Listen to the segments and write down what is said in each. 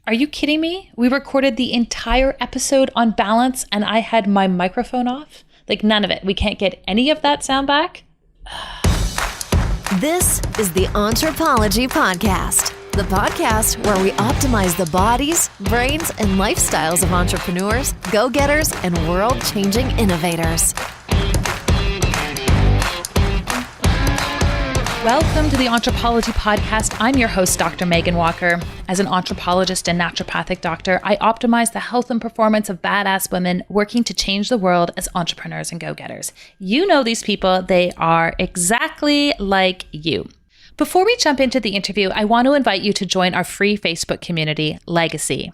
Are you kidding me? We recorded the entire episode on balance and I had my microphone off. Like none of it. We can't get any of that sound back. This is the Anthropology Podcast, the podcast where we optimize the bodies, brains, and lifestyles of entrepreneurs, go-getters, and world-changing innovators. Welcome to the Anthropology Podcast. I'm your host, Dr. Meghan Walker. As an anthropologist and naturopathic doctor, I optimize the health and performance of badass women working to change the world as entrepreneurs and go-getters. You know these people. They are exactly like you. Before we jump into the interview, I want to invite you to join our free Facebook community, Legacy.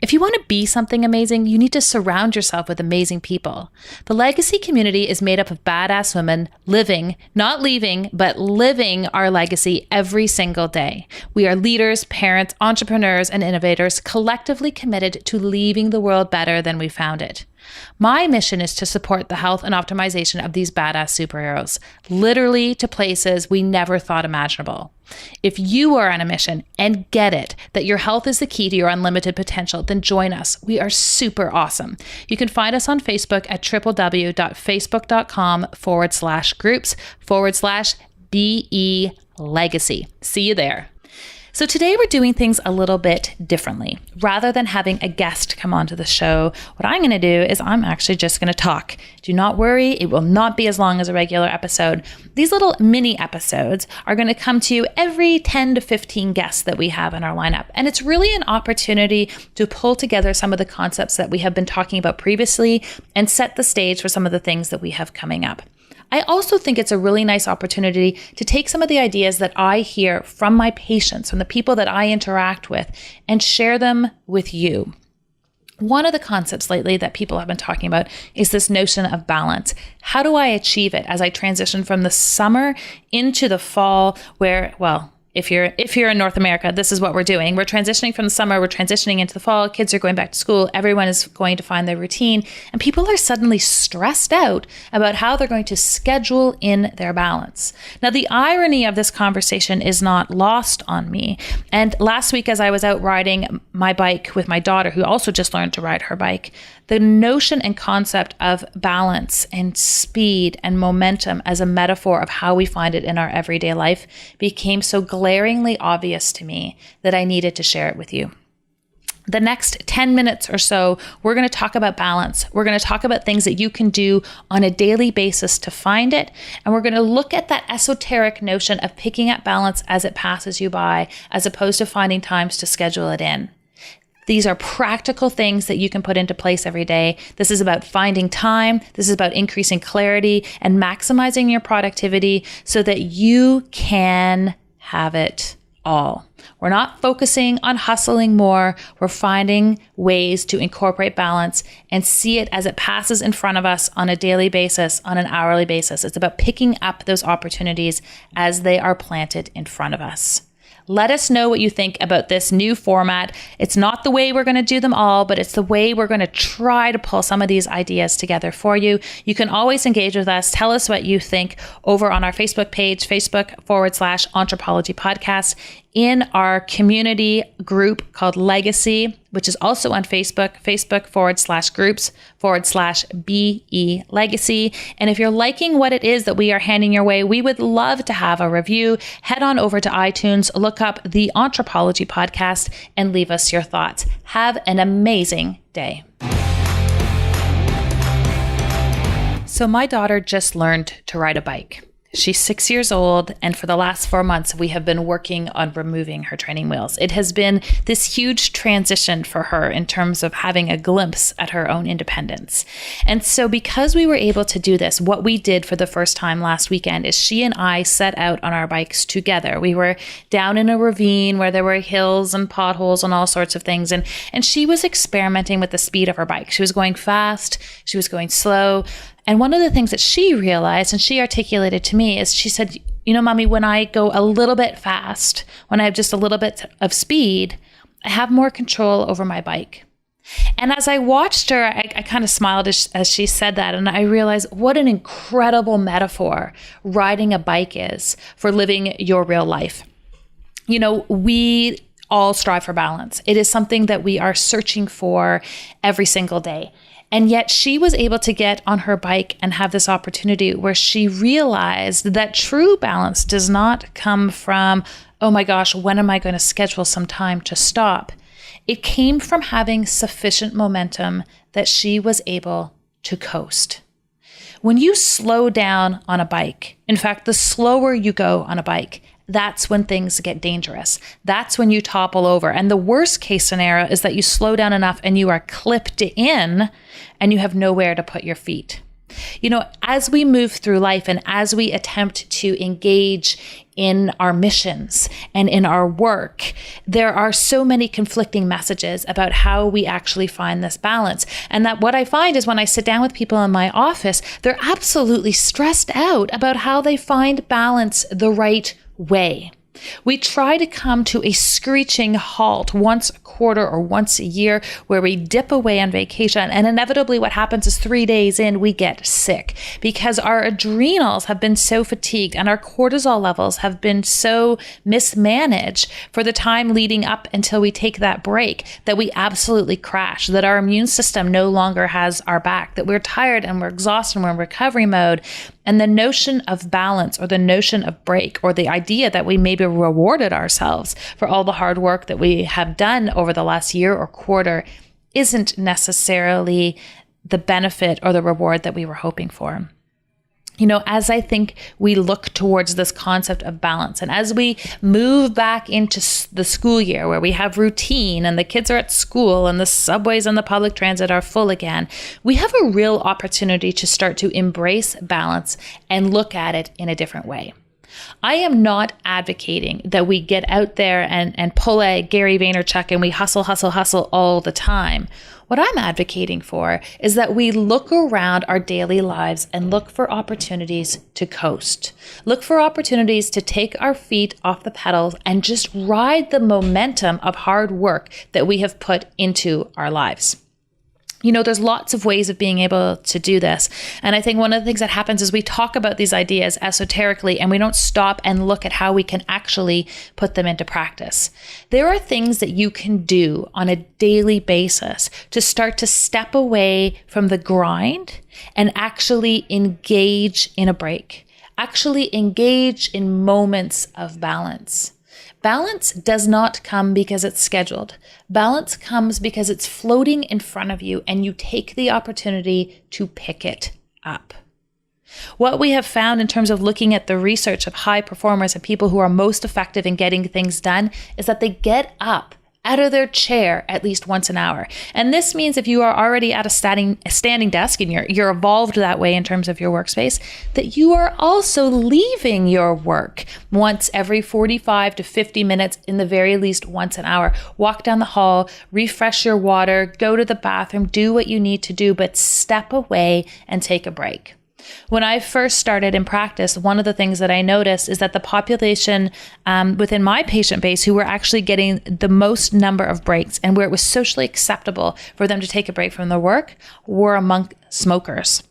If you want to be something amazing, you need to surround yourself with amazing people. The Legacy community is made up of badass women living, not leaving, but living our legacy every single day. We are leaders, parents, entrepreneurs, and innovators collectively committed to leaving the world better than we found it. My mission is to support the health and optimization of these badass superheroes, literally to places we never thought imaginable. If you are on a mission and get it that your health is the key to your unlimited potential, then join us. We are super awesome. You can find us on Facebook at www.facebook.com/groups/BE Legacy. See you there. So today we're doing things a little bit differently. Rather than having a guest come onto the show, what I'm going to do is I'm actually just going to talk. Do not worry, it will not be as long as a regular episode. These little mini episodes are going to come to you every 10 to 15 guests that we have in our lineup. And it's really an opportunity to pull together some of the concepts that we have been talking about previously and set the stage for some of the things that we have coming up. I also think it's a really nice opportunity to take some of the ideas that I hear from my patients, from the people that I interact with, and share them with you. One of the concepts lately that people have been talking about is this notion of balance. How do I achieve it as I transition from the summer into the fall where, well, if you're in North America, this is what we're doing. We're transitioning from the summer, we're transitioning into the fall, kids are going back to school, everyone is going to find their routine, and people are suddenly stressed out about how they're going to schedule in their balance. Now, the irony of this conversation is not lost on me. And last week, as I was out riding my bike with my daughter, who also just learned to ride her bike, the notion and concept of balance and speed and momentum as a metaphor of how we find it in our everyday life became so glaringly obvious to me that I needed to share it with you. The next 10 minutes or so, we're going to talk about balance. We're going to talk about things that you can do on a daily basis to find it. And we're going to look at that esoteric notion of picking up balance as it passes you by, as opposed to finding times to schedule it in. These are practical things that you can put into place every day. This is about finding time. This is about increasing clarity and maximizing your productivity so that you can have it all. We're not focusing on hustling more. We're finding ways to incorporate balance and see it as it passes in front of us on a daily basis, on an hourly basis. It's about picking up those opportunities as they are planted in front of us. Let us know what you think about this new format. It's not the way we're going to do them all, but it's the way we're going to try to pull some of these ideas together for you. You can always engage with us. Tell us what you think over on our Facebook page, Facebook.com/Anthropology Podcast, in our community group called Legacy, which is also on Facebook, Facebook.com/groups/BE Legacy. And if you're liking what it is that we are handing your way, we would love to have a review. Head on over to iTunes, look up the Anthropology Podcast, and leave us your thoughts. Have an amazing day. So my daughter just learned to ride a bike. She's 6 years old, and for the last 4 months, we have been working on removing her training wheels. It has been this huge transition for her in terms of having a glimpse at her own independence. And so because we were able to do this, what we did for the first time last weekend is she and I set out on our bikes together. We were down in a ravine where there were hills and potholes and all sorts of things. And she was experimenting with the speed of her bike. She was going fast, she was going slow. And one of the things that she realized and she articulated to me is she said, you know, Mommy, when I go a little bit fast, when I have just a little bit of speed, I have more control over my bike. And as I watched her, I kind of smiled as she said that. And I realized what an incredible metaphor riding a bike is for living your real life. You know, we all strive for balance. It is something that we are searching for every single day. And yet she was able to get on her bike and have this opportunity where she realized that true balance does not come from, oh my gosh, when am I going to schedule some time to stop? It came from having sufficient momentum that she was able to coast. When you slow down on a bike, in fact, the slower you go on a bike, that's when things get dangerous. That's when you topple over. And the worst case scenario is that you slow down enough and you are clipped in and you have nowhere to put your feet. You know, as we move through life and as we attempt to engage in our missions and in our work, there are so many conflicting messages about how we actually find this balance. And that what I find is when I sit down with people in my office, they're absolutely stressed out about how they find balance the right way. We try to come to a screeching halt once a quarter or once a year where we dip away on vacation. And inevitably what happens is 3 days in, we get sick because our adrenals have been so fatigued and our cortisol levels have been so mismanaged for the time leading up until we take that break that we absolutely crash, that our immune system no longer has our back, that we're tired and we're exhausted and we're in recovery mode. And the notion of balance or the notion of break or the idea that we maybe rewarded ourselves for all the hard work that we have done over the last year or quarter isn't necessarily the benefit or the reward that we were hoping for. You know, as I think we look towards this concept of balance and as we move back into the school year where we have routine and the kids are at school and the subways and the public transit are full again, we have a real opportunity to start to embrace balance and look at it in a different way. I am not advocating that we get out there and pull a Gary Vaynerchuk and we hustle all the time. What I'm advocating for is that we look around our daily lives and look for opportunities to coast. Look for opportunities to take our feet off the pedals and just ride the momentum of hard work that we have put into our lives. You know, there's lots of ways of being able to do this. And I think one of the things that happens is we talk about these ideas esoterically and we don't stop and look at how we can actually put them into practice. There are things that you can do on a daily basis to start to step away from the grind and actually engage in a break, actually engage in moments of balance. Balance does not come because it's scheduled. Balance comes because it's floating in front of you and you take the opportunity to pick it up. What we have found in terms of looking at the research of high performers and people who are most effective in getting things done is that they get up out of their chair at least once an hour. And this means if you are already at a standing desk and you're evolved that way in terms of your workspace, that you are also leaving your work once every 45 to 50 minutes, in the very least once an hour. Walk down the hall, refresh your water, go to the bathroom, do what you need to do, but step away and take a break. When I first started in practice, one of the things that I noticed is that the population within my patient base who were actually getting the most number of breaks and where it was socially acceptable for them to take a break from their work were among smokers.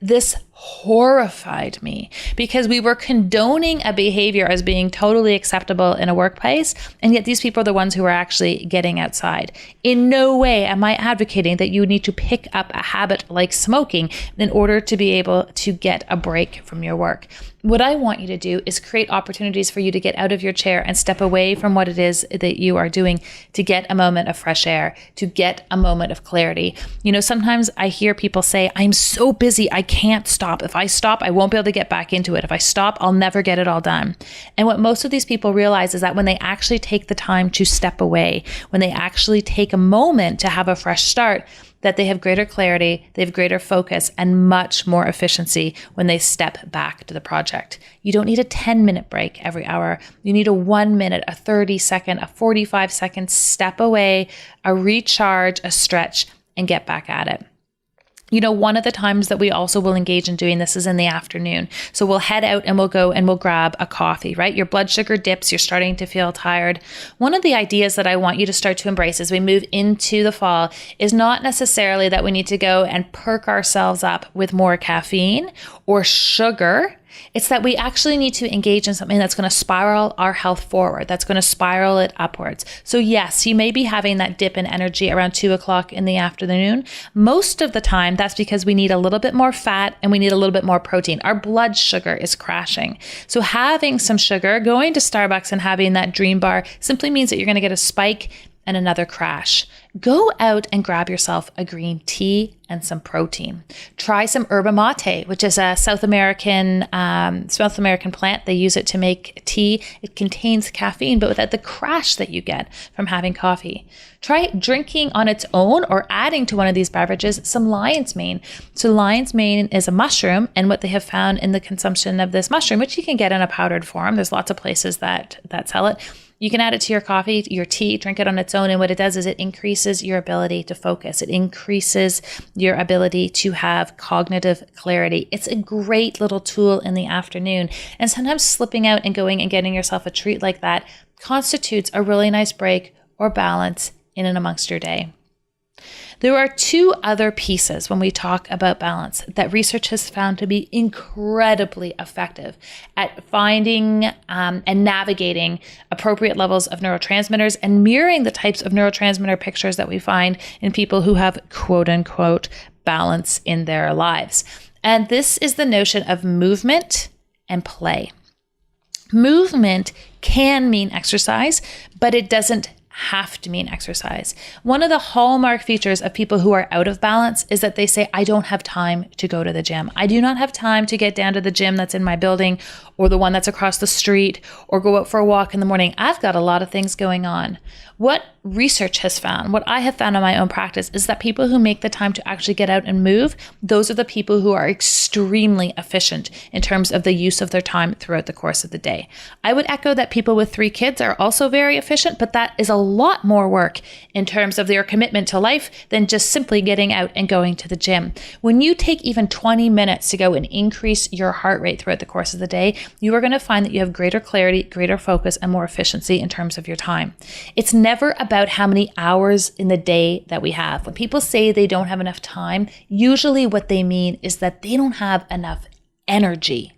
This horrified me because we were condoning a behavior as being totally acceptable in a workplace, and yet these people are the ones who are actually getting outside. In no way am I advocating that you need to pick up a habit like smoking in order to be able to get a break from your work. What I want you to do is create opportunities for you to get out of your chair and step away from what it is that you are doing to get a moment of fresh air, to get a moment of clarity. You know, sometimes I hear people say, I'm so busy, I can't stop. If I stop, I won't be able to get back into it. If I stop, I'll never get it all done. And what most of these people realize is that when they actually take the time to step away, when they actually take a moment to have a fresh start, that they have greater clarity, they have greater focus, and much more efficiency when they step back to the project. You don't need a 10-minute break every hour. You need a 1 minute, a 30-second, a 45-second step away, a recharge, a stretch, and get back at it. You know, one of the times that we also will engage in doing this is in the afternoon. So we'll head out and we'll go and we'll grab a coffee, right? Your blood sugar dips, you're starting to feel tired. One of the ideas that I want you to start to embrace as we move into the fall is not necessarily that we need to go and perk ourselves up with more caffeine or sugar It's that we actually need to engage in something that's going to spiral our health forward, that's going to spiral it upwards. So yes, you may be having that dip in energy around 2 o'clock in the afternoon. Most of the time, that's because we need a little bit more fat and we need a little bit more protein. Our blood sugar is crashing. So having some sugar, going to Starbucks and having that dream bar simply means that you're going to get a spike and another crash. Go out and grab yourself a green tea and some protein. Try some yerba mate, which is a South American plant. They use it to make tea. It contains caffeine, but without the crash that you get from having coffee. Try drinking on its own or adding to one of these beverages some lion's mane. So lion's mane is a mushroom, and what they have found in the consumption of this mushroom, which you can get in a powdered form, there's lots of places that sell it. You can add it to your coffee, your tea, drink it on its own. And what it does is it increases your ability to focus. It increases your ability to have cognitive clarity. It's a great little tool in the afternoon. And sometimes slipping out and going and getting yourself a treat like that constitutes a really nice break or balance in and amongst your day. There are two other pieces when we talk about balance that research has found to be incredibly effective at finding and navigating appropriate levels of neurotransmitters and mirroring the types of neurotransmitter pictures that we find in people who have quote unquote balance in their lives. And this is the notion of movement and play. Movement can mean exercise, but it doesn't have to mean exercise. One of the hallmark features of people who are out of balance is that they say, I don't have time to go to the gym. I do not have time to get down to the gym that's in my building or the one that's across the street or go out for a walk in the morning. I've got a lot of things going on. What research has found, what I have found in my own practice, is that people who make the time to actually get out and move, those are the people who are extremely efficient in terms of the use of their time throughout the course of the day. I would echo that people with 3 kids are also very efficient, but that is a lot more work in terms of their commitment to life than just simply getting out and going to the gym. When you take even 20 minutes to go and increase your heart rate throughout the course of the day, you are going to find that you have greater clarity, greater focus, and more efficiency in terms of your time. It's never about how many hours in the day that we have. When people say they don't have enough time, usually what they mean is that they don't have enough energy.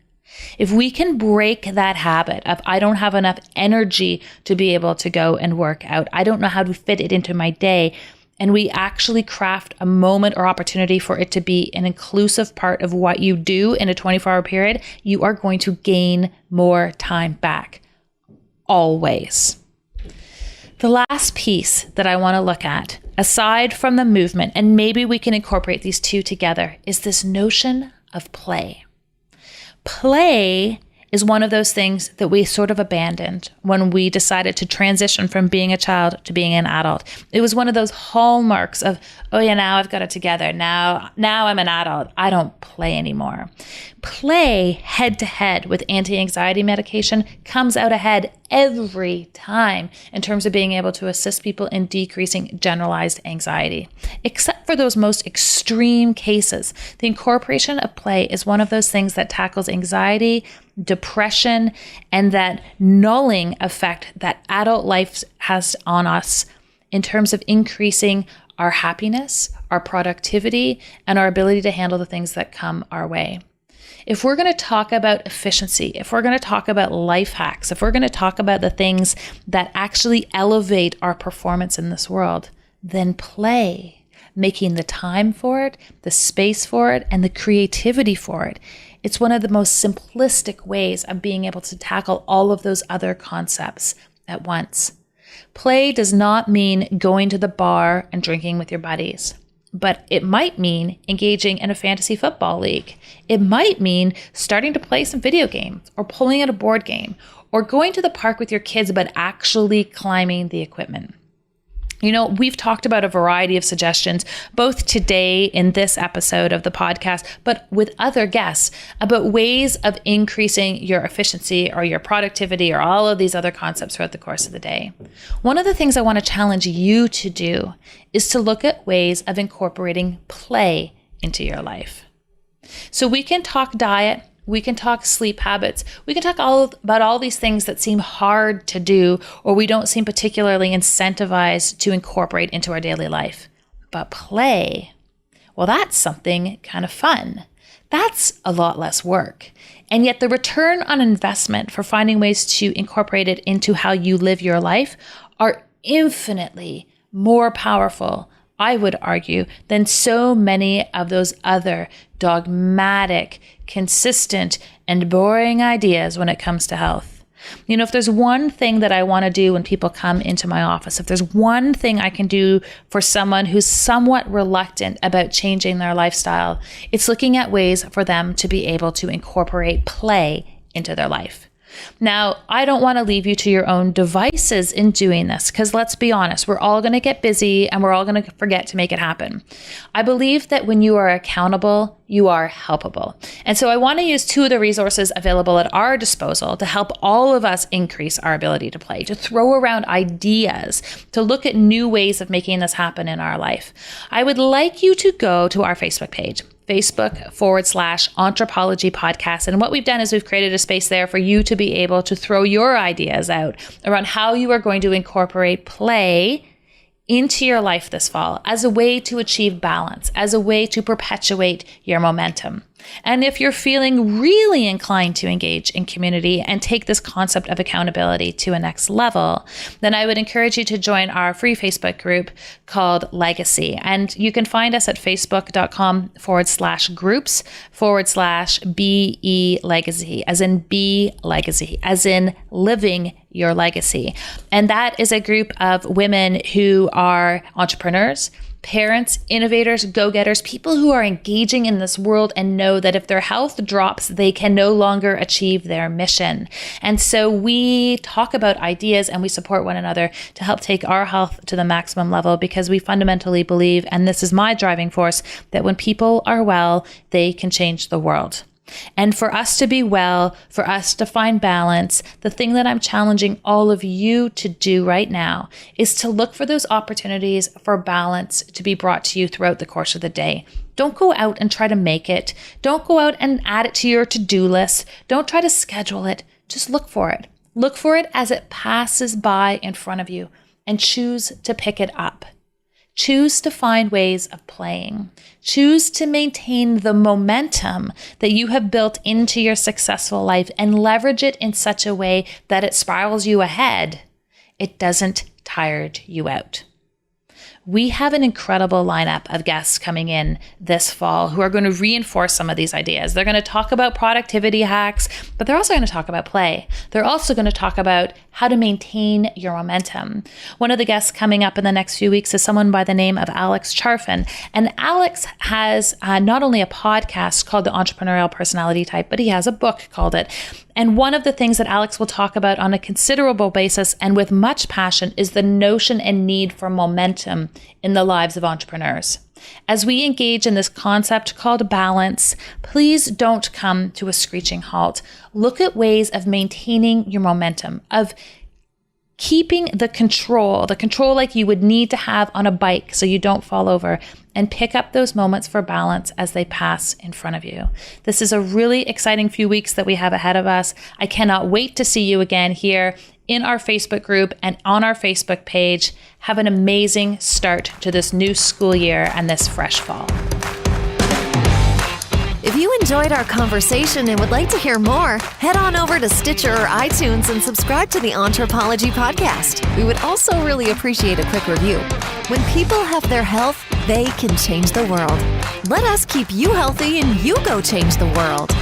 If we can break that habit of I don't have enough energy to be able to go and work out, I don't know how to fit it into my day, and we actually craft a moment or opportunity for it to be an inclusive part of what you do in a 24-hour period, you are going to gain more time back. Always. The last piece that I want to look at, aside from the movement, and maybe we can incorporate these two together, is this notion of play. Play is one of those things that we sort of abandoned when we decided to transition from being a child to being an adult. It was one of those hallmarks of, oh yeah, now I've got it together. Now I'm an adult. I don't play anymore. Play head to head with anti-anxiety medication comes out ahead every time in terms of being able to assist people in decreasing generalized anxiety. Except for those most extreme cases, the incorporation of play is one of those things that tackles anxiety, depression, and that nulling effect that adult life has on us in terms of increasing our happiness, our productivity, and our ability to handle the things that come our way. If we're going to talk about efficiency, if we're going to talk about life hacks, if we're going to talk about the things that actually elevate our performance in this world, then play, making the time for it, the space for it, and the creativity for it. It's one of the most simplistic ways of being able to tackle all of those other concepts at once. Play does not mean going to the bar and drinking with your buddies, but it might mean engaging in a fantasy football league. It might mean starting to play some video games or pulling out a board game or going to the park with your kids, but actually climbing the equipment. You know, we've talked about a variety of suggestions, both today in this episode of the podcast, but with other guests about ways of increasing your efficiency or your productivity or all of these other concepts throughout the course of the day. One of the things I want to challenge you to do is to look at ways of incorporating play into your life. So we can talk diet, we can talk sleep habits. We can talk about all these things that seem hard to do or we don't seem particularly incentivized to incorporate into our daily life. But play, well, that's something kind of fun. That's a lot less work. And yet the return on investment for finding ways to incorporate it into how you live your life are infinitely more powerful, I would argue, than so many of those other dogmatic, consistent, and boring ideas when it comes to health. You know, if there's one thing that I want to do when people come into my office, if there's one thing I can do for someone who's somewhat reluctant about changing their lifestyle, it's looking at ways for them to be able to incorporate play into their life. Now, I don't want to leave you to your own devices in doing this, because let's be honest, we're all going to get busy and we're all going to forget to make it happen. I believe that when you are accountable, you are helpable. And so I want to use two of the resources available at our disposal to help all of us increase our ability to play, to throw around ideas, to look at new ways of making this happen in our life. I would like you to go to our Facebook page, Facebook.com/Anthropology Podcast. And what we've done is we've created a space there for you to be able to throw your ideas out around how you are going to incorporate play into your life this fall as a way to achieve balance, as a way to perpetuate your momentum. And if you're feeling really inclined to engage in community and take this concept of accountability to a next level, then I would encourage you to join our free Facebook group called Legacy. And you can find us at facebook.com/groups/BE Legacy, as in be legacy, as in living your legacy. And that is a group of women who are entrepreneurs, parents, innovators, go-getters, people who are engaging in this world and know that if their health drops, they can no longer achieve their mission. And so we talk about ideas and we support one another to help take our health to the maximum level, because we fundamentally believe, and this is my driving force, that when people are well, they can change the world. And for us to be well, for us to find balance, the thing that I'm challenging all of you to do right now is to look for those opportunities for balance to be brought to you throughout the course of the day. Don't go out and try to make it. Don't go out and add it to your to-do list. Don't try to schedule it. Just look for it. Look for it as it passes by in front of you and choose to pick it up. Choose to find ways of playing. Choose to maintain the momentum that you have built into your successful life and leverage it in such a way that it spirals you ahead. It doesn't tire you out. We have an incredible lineup of guests coming in this fall who are going to reinforce some of these ideas. They're going to talk about productivity hacks, but they're also going to talk about play. They're also going to talk about how to maintain your momentum. One of the guests coming up in the next few weeks is someone by the name of Alex Charfen. And Alex has not only a podcast called The Entrepreneurial Personality Type, but he has a book called it. And one of the things that Alex will talk about on a considerable basis and with much passion is the notion and need for momentum in the lives of entrepreneurs. As we engage in this concept called balance, please don't come to a screeching halt. Look at ways of maintaining your momentum, of keeping the control like you would need to have on a bike so you don't fall over, and pick up those moments for balance as they pass in front of you. This is a really exciting few weeks that we have ahead of us. I cannot wait to see you again here in our Facebook group and on our Facebook page. Have an amazing start to this new school year and this fresh fall. If you enjoyed our conversation and would like to hear more, head on over to Stitcher or iTunes and subscribe to the Anthropology Podcast. We would also really appreciate a quick review. When people have their health, they can change the world. Let us keep you healthy and you go change the world.